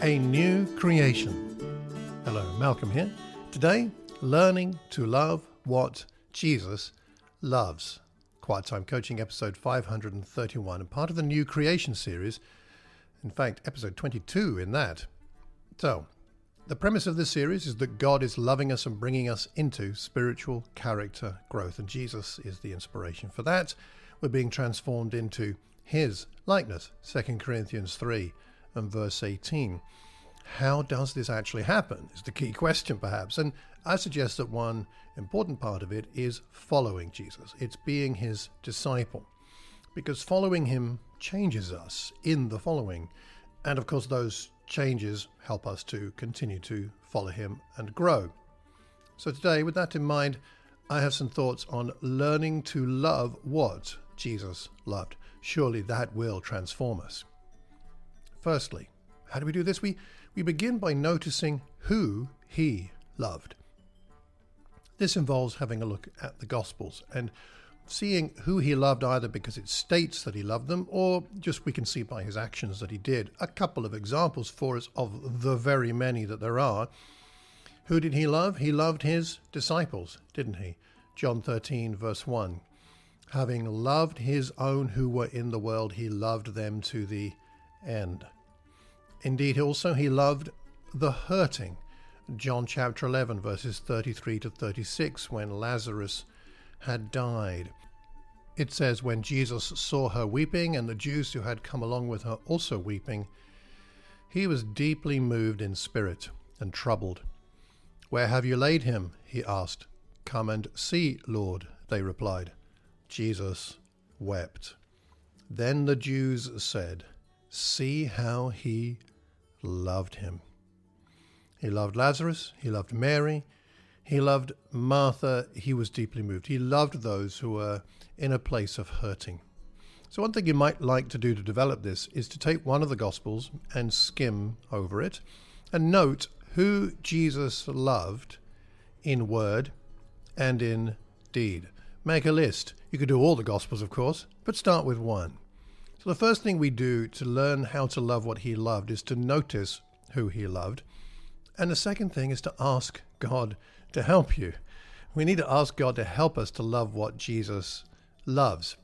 a new creation. Hello, Malcolm here. Today, learning to love what Jesus loves. Quiet Time Coaching, episode 531, and part of the New Creation series. In fact, episode 22 in that. So, the premise of this series is that God is loving us and bringing us into spiritual character growth, and Jesus is the inspiration for that. We're being transformed into His likeness, 2 Corinthians 3 and verse 18. How does this actually happen is the key question, perhaps, and I suggest that one important part of it is following Jesus. It's being His disciple, because following Him changes us in the following, and of course those changes help us to continue to follow Him and grow. So today, with that in mind, I have some thoughts on learning to love what Jesus loved. Surely that will transform us. Firstly, how do we do this? We begin by noticing who He loved. This involves having a look at the Gospels and seeing who He loved, either because it states that He loved them or just we can see by His actions that He did. A couple of examples for us of the very many that there are. Who did He love? He loved His disciples, didn't He? John 13 verse 1. Having loved His own who were in the world, He loved them to the end. Indeed, also He loved the hurting. John chapter 11 verses 33 to 36, when Lazarus had died. It says, when Jesus saw her weeping, and the Jews who had come along with her also weeping, He was deeply moved in spirit and troubled. Where have you laid him? He asked. Come and see, Lord, they replied. Jesus wept. Then the Jews said, see how He loved him. He loved Lazarus, He loved Mary, He loved Martha. He was deeply moved. He loved those who were in a place of hurting. So one thing you might like to do to develop this is to take one of the Gospels and skim over it and note who Jesus loved in word and in deed. Make a list. You could do all the Gospels, of course, but start with one. So the first thing we do to learn how to love what He loved is to notice who He loved. And the second thing is to ask God to help you. We need to ask God to help us to love what Jesus loves.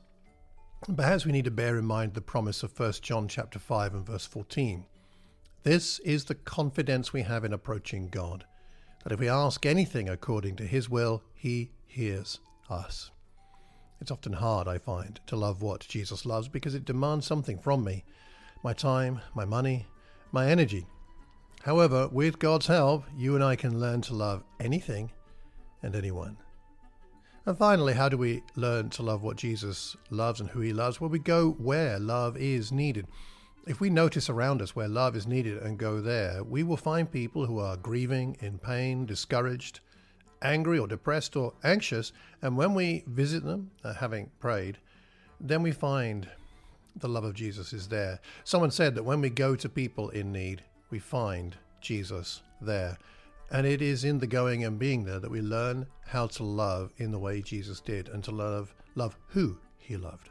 And perhaps we need to bear in mind the promise of 1 John chapter 5 and verse 14. This is the confidence we have in approaching God, that if we ask anything according to His will, He hears us. It's often hard, I find, to love what Jesus loves because it demands something from me. My time, my money, my energy. However, with God's help, you and I can learn to love anything and anyone. And finally, how do we learn to love what Jesus loves and who He loves? Well, we go where love is needed. If we notice around us where love is needed and go there, we will find people who are grieving, in pain, discouraged, angry or depressed or anxious, and when we visit them, having prayed, then we find the love of Jesus is there. Someone said that when we go to people in need, we find Jesus there. And it is in the going and being there that we learn how to love in the way Jesus did, and to love who He loved.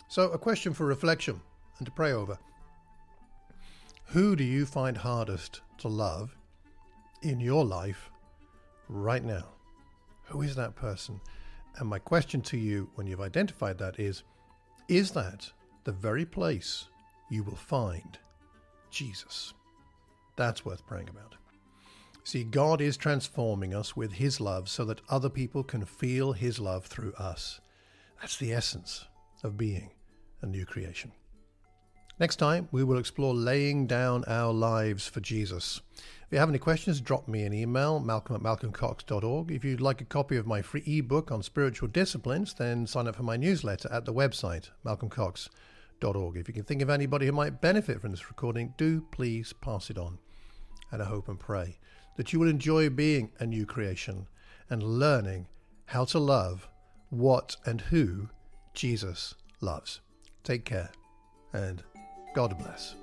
So a question for reflection and to pray over. Who do you find hardest to love in your life right now? Who is that person? And my question to you when you've identified that is that the very place you will find Jesus? That's worth praying about. See, God is transforming us with His love so that other people can feel His love through us. That's the essence of being a new creation. Next time, we will explore laying down our lives for Jesus. If you have any questions, drop me an email, malcolm@malcolmcox.org. If you'd like a copy of my free ebook on spiritual disciplines, then sign up for my newsletter at the website, malcolmcox.org. If you can think of anybody who might benefit from this recording, do please pass it on. And I hope and pray that you will enjoy being a new creation and learning how to love what and who Jesus loves. Take care, and God bless.